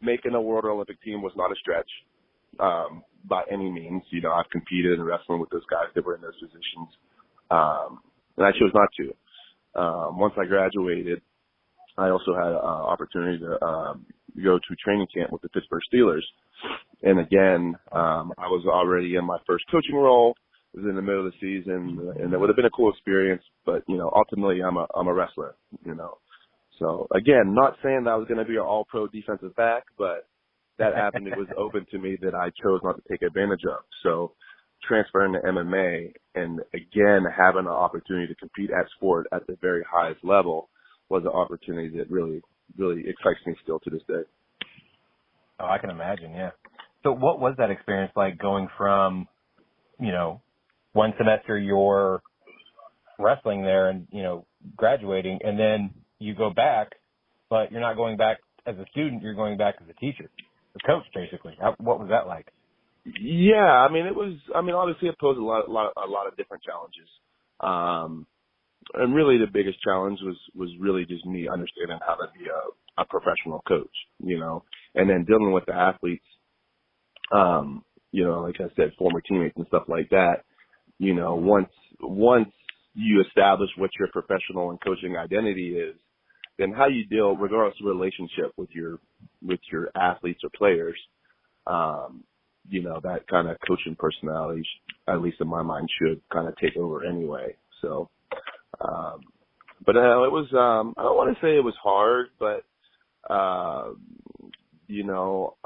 Making a World Olympic team was not a stretch by any means. You know, I've competed in wrestling with those guys that were in those positions, and I chose not to. Once I graduated, I also had an opportunity to go to training camp with the Pittsburgh Steelers. And again, I was already in my first coaching role. It was in the middle of the season, and it would have been a cool experience. But, you know, ultimately I'm a wrestler, you know. So, again, not saying that I was going to be an all-pro defensive back, but that avenue was open to me that I chose not to take advantage of. So transferring to MMA and, again, having an opportunity to compete at sport at the very highest level was an opportunity that really, really excites me still to this day. Oh, I can imagine, yeah. So what was that experience like going from, you know, one semester you're wrestling there and, you know, graduating, and then you go back, but you're not going back as a student, you're going back as a teacher, a coach, basically. What was that like? Yeah, obviously it posed a lot of different challenges. And really the biggest challenge was really just me understanding how to be a professional coach, you know, and then dealing with the athletes, you know, like I said, former teammates and stuff like that. You know, once you establish what your professional and coaching identity is, then how you deal, regardless of relationship with your athletes or players, you know, that kind of coaching personality, at least in my mind, should kind of take over anyway. So, but it was, I don't want to say it was hard, but, you know,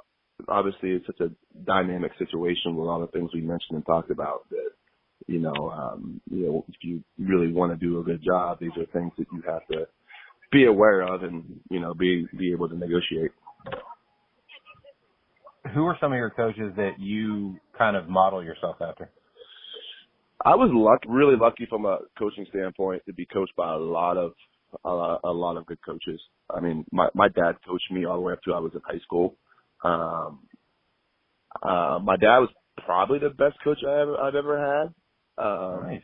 obviously it's such a dynamic situation with all the things we mentioned and talked about that, you know, if you really want to do a good job, these are things that you have to be aware of and, you know, be able to negotiate. Who are some of your coaches that you kind of model yourself after? I was really lucky from a coaching standpoint to be coached by a lot of good coaches. I mean, my dad coached me all the way up to I was in high school. My dad was probably the best coach I've ever had. Nice.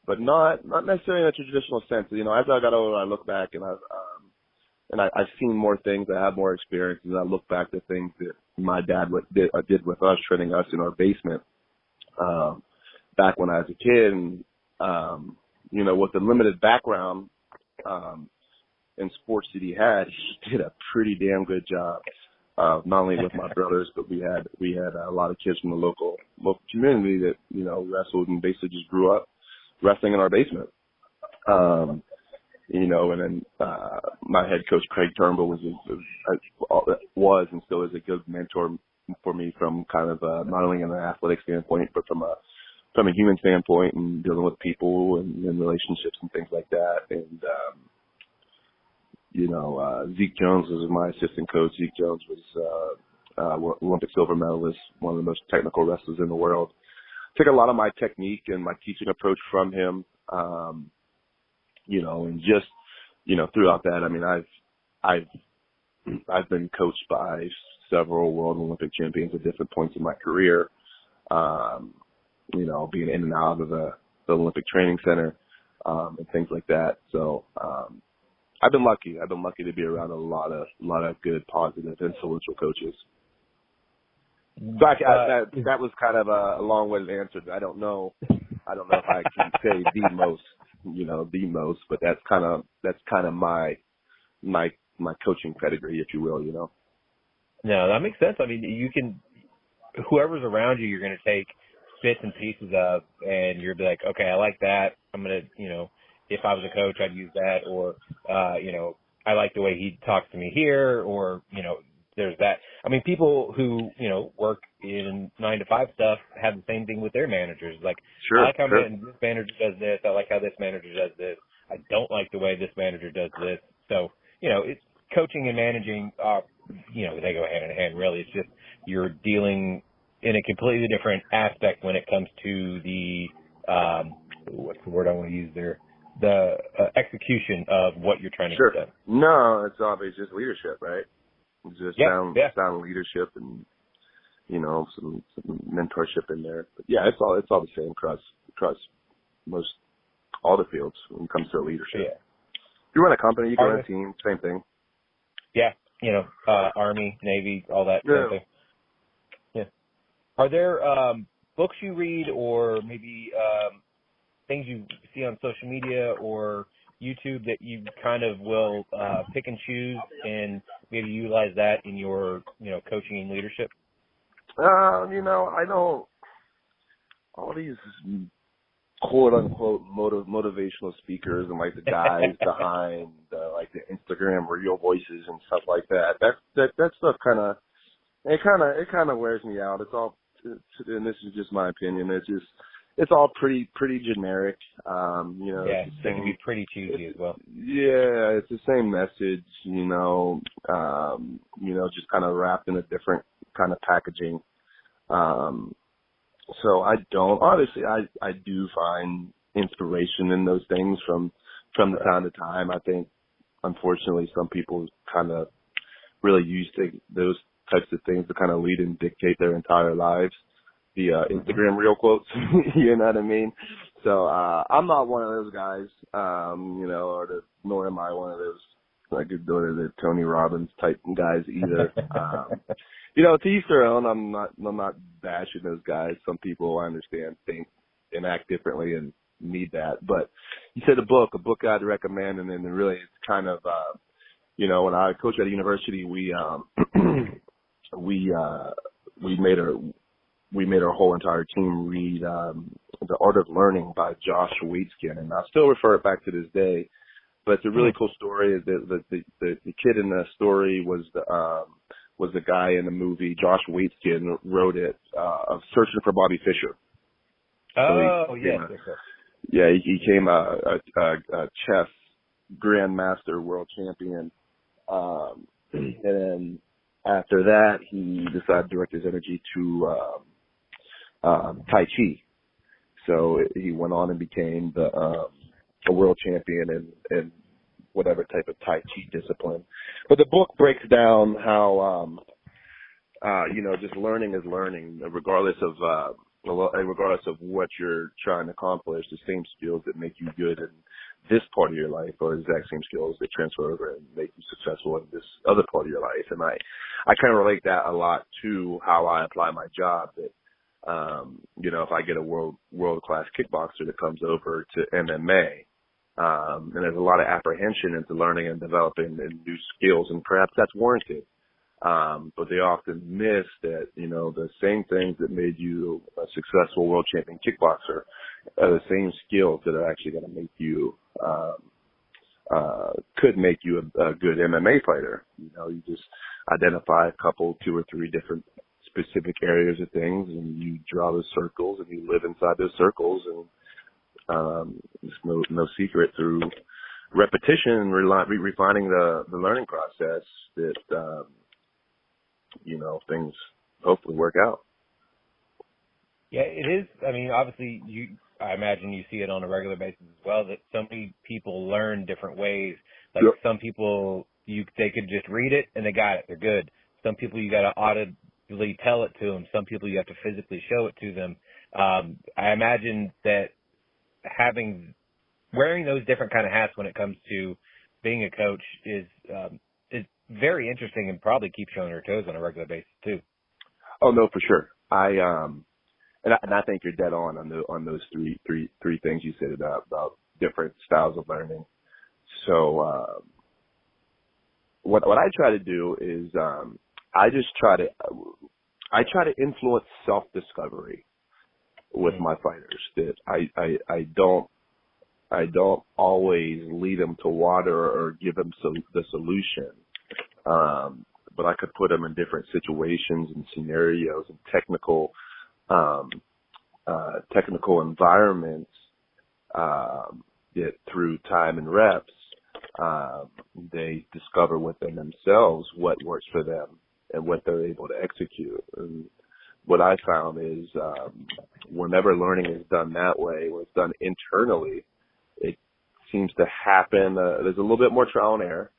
But not necessarily in a traditional sense. You know, as I got older, I look back and I've seen more things. I have more experience, and I look back to things that my dad did with us, training us in our basement back when I was a kid. And you know, with the limited background in sports that he did a pretty damn good job. Not only with my brothers, but we had a lot of kids from the local community that, you know, wrestled and basically just grew up wrestling in our basement. You know, and then my head coach Craig Turnbull was and still is a good mentor for me from kind of not only in an athletic standpoint, but from a human standpoint and dealing with people and relationships and things like that. And you know, Zeke Jones was my assistant coach. Zeke Jones was Olympic silver medalist, one of the most technical wrestlers in the world. Took a lot of my technique and my teaching approach from him. You know, and just, you know, throughout that, I mean, I've been coached by several world Olympic champions at different points in my career. You know, being in and out of the Olympic Training Center and things like that. So I've been lucky. I've been lucky to be around a lot of good, positive, influential coaches. That was kind of a long-winded answer. I don't know if I can say the most, but that's kind of my coaching pedigree, if you will, you know. No, that makes sense. I mean, whoever's around you, you're going to take bits and pieces of, and you're like, okay, I like that. I'm going to, you know, if I was a coach, I'd use that, or, you know, I like the way he talks to me here, or, you know, there's that. I mean, people who, you know, work in 9-to-5 stuff have the same thing with their managers. Like, sure, I like how this manager does this. I like how this manager does this. I don't like the way this manager does this. So, you know, it's coaching and managing, you know, they go hand in hand, really. It's just you're dealing in a completely different aspect when it comes to the, what's the word I want to use there? The execution of what you're trying to get done. No, it's obvious just leadership, right? Just sound leadership and, you know, some mentorship in there. But yeah, it's all the same across most all the fields when it comes to leadership. Yeah. You run a company, you run a team, same thing. Yeah. Army, Navy, all that kind of Yeah. thing. Yeah. Are there books you read, or maybe things you see on social media or YouTube that you kind of will pick and choose and maybe utilize that in your, coaching and leadership? I don't, all these quote unquote motivational speakers and like the guys behind like the Instagram real voices and stuff like that. That stuff kind of wears me out. It's all, and this is just my opinion. It's all pretty generic. Yeah, it's the it same, can be pretty cheesy as well. yeah, it's the same message. Just kind of wrapped in a different kind of packaging. So I don't, obviously I do find inspiration in those things from time to time. I think unfortunately some people kind of really use those types of things to kind of lead and dictate their entire lives. The Instagram real quotes, you know what I mean? So I'm not one of those guys, nor am I one of those like the Tony Robbins type guys either. To each their own. I'm not bashing those guys. Some people I understand think and act differently and need that. But you said a book I'd recommend, and then really it's kind of when I coached at a university, we made our whole entire team read The Art of Learning by Josh Waitzkin, and I still refer it back to this day. But it's a really cool story. Is the kid in the story was the guy in the movie. Josh Waitzkin wrote it of searching for Bobby Fischer. Oh, yes. Yeah, he became a chess grandmaster world champion. And then after that, he decided to direct his energy to Tai Chi. So he went on and became a world champion in whatever type of Tai Chi discipline. But the book breaks down how, just learning is learning, regardless of what you're trying to accomplish. The same skills that make you good in this part of your life are the exact same skills that transfer over and make you successful in this other part of your life. And I kind of relate that a lot to how I apply my job. That if I get a world-class kickboxer that comes over to MMA, and there's a lot of apprehension into learning and developing new skills, and perhaps that's warranted. But they often miss that, the same things that made you a successful world champion kickboxer are the same skills that are actually going to make you, could make you a good MMA fighter. You just identify a couple, 2 or 3 different specific areas of things, and you draw those circles and you live inside those circles, and it's no secret through repetition and refining the learning process that, things hopefully work out. Yeah, it is. I mean, obviously, I imagine you see it on a regular basis as well, that so many people learn different ways. Like Some people, they could just read it and they got it. They're good. Some people you got to audibly tell it to them. Some people you have to physically show it to them. I imagine that wearing those different kind of hats when it comes to being a coach is very interesting, and probably keeps you on your toes on a regular basis too. Oh no, for sure. And I think you're dead on those three things you said about different styles of learning. So what I try to do is I try to influence self-discovery with my fighters. That I don't always lead them to water or give them the solution. But I could put them in different situations and scenarios and technical environments that through time and reps, they discover within themselves what works for them and what they're able to execute. And what I found is whenever learning is done that way, when it's done internally, it seems to happen. There's a little bit more trial and error.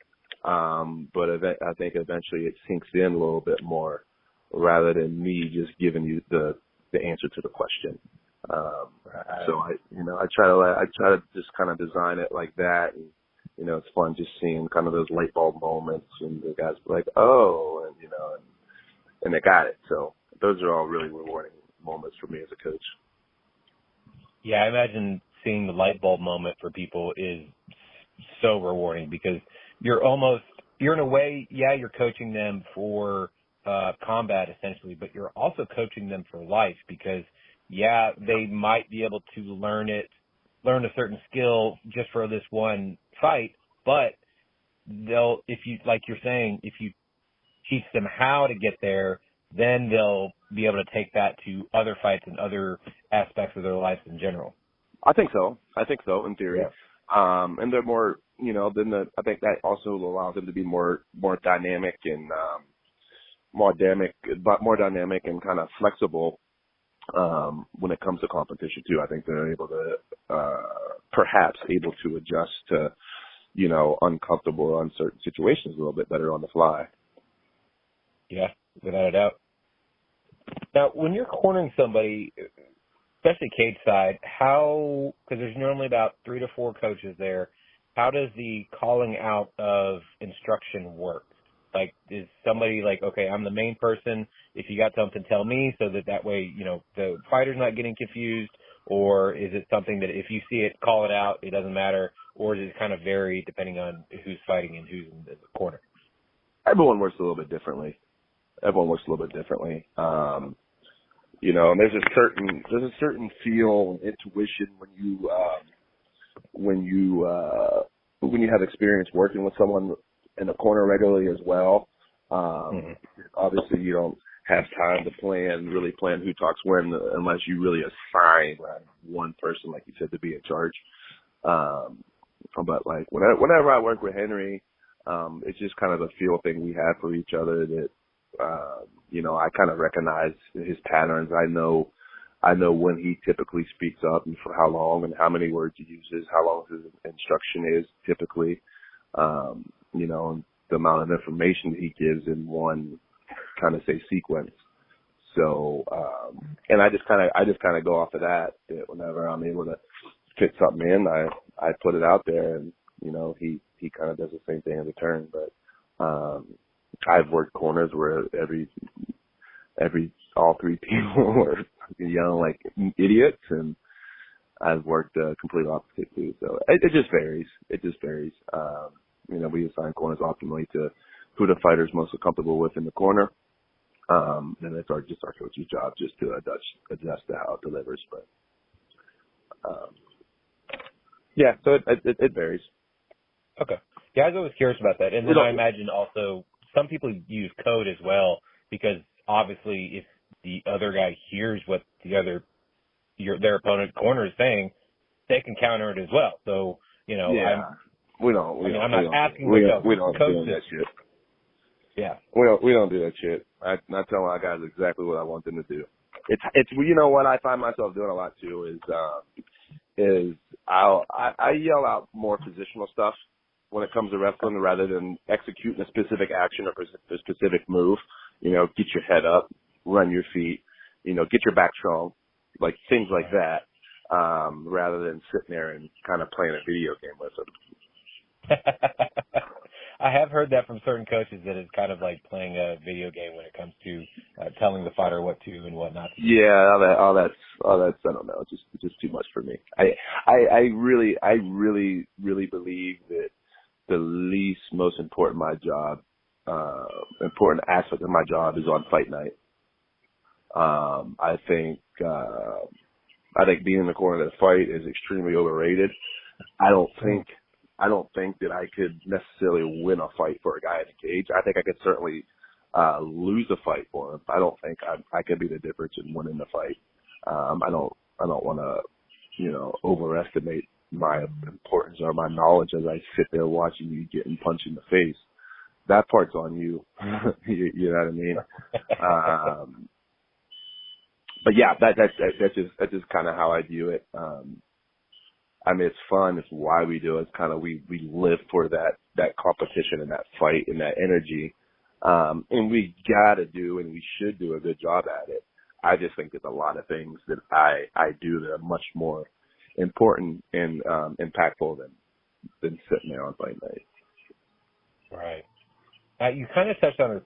But I think eventually it sinks in a little bit more rather than me just giving you the answer to the question. So I try to just kind of design it like that it's fun just seeing kind of those light bulb moments and the guys be like, oh, and they got it. So those are all really rewarding moments for me as a coach. Yeah, I imagine seeing the light bulb moment for people is so rewarding because you're in a way, yeah, you're coaching them for combat essentially, but you're also coaching them for life because, yeah, they might be able to learn a certain skill just for this one fight, but like you're saying, if you teach them how to get there, then they'll be able to take that to other fights and other aspects of their lives in general. I think so in theory. Yeah. And they're more, I think that also allows them to be more dynamic and, more dynamic and kind of flexible, when it comes to competition too. I think they're able to, perhaps able to adjust to, uncomfortable or uncertain situations a little bit better on the fly. Yeah, without a doubt. Now, when you're cornering somebody, especially cage side, because there's normally about 3 to 4 coaches there, how does the calling out of instruction work? Like, is somebody like, okay, I'm the main person. If you got something, tell me so that way, the fighter's not getting confused? Or is it something that if you see it, call it out, it doesn't matter? Or does it kind of vary depending on who's fighting and who's in the corner? Everyone works a little bit differently. And there's a certain feel and intuition when you have experience working with someone in the corner regularly as well. Obviously you don't have time to really plan who talks when unless you really assign one person, like you said, to be in charge. But like whenever I work with Henry, it's just kind of a feel thing we have for each other that, I kind of recognize his patterns. I know when he typically speaks up and for how long and how many words he uses, how long his instruction is typically, and the amount of information that he gives in one kind of sequence. So, and I just kind of go off of that whenever I'm able to fit something in, I put it out there and, he kind of does the same thing in return. But, I've worked corners where all 3 people were yelling like idiots, and I've worked complete opposite too. So it just varies. We assign corners optimally to who the fighter's most comfortable with in the corner. And it's our coach's job just to adjust to how it delivers. But yeah, so it varies. Okay. Yeah, I was always curious about that. And then I imagine also some people use code as well because obviously if the other guy hears what their opponent corner is saying, they can counter it as well. So, yeah. I'm not asking we what don't do that shit. Yeah. We don't do that shit. I tell my guys exactly what I want them to do. It's what I find myself doing a lot too is I yell out more positional stuff when it comes to wrestling rather than executing a specific action or a specific move. Get your head up, run your feet, get your back strong, like things like that, rather than sitting there and kind of playing a video game with them. I have heard that from certain coaches that it's kind of like playing a video game when it comes to telling the fighter what to and what not to do. Yeah, all that's I don't know, just too much for me. I really believe that the least most important important aspect of my job is on fight night. I think being in the corner of the fight is extremely overrated. I don't think that I could necessarily win a fight for a guy in a cage. I think I could certainly lose a fight for him. I don't think I could be the difference in winning the fight. I don't want to, overestimate my importance or my knowledge as I sit there watching you getting punched in the face. That part's on you. You know what I mean? But yeah, that's just kind of how I view it. It's fun. It's why we do it. It's kind of, we live for that competition and that fight and that energy. And we gotta do and we should do a good job at it. I just think there's a lot of things that I do that are much more important and impactful than sitting there on fight night. Right. You kind of touched on it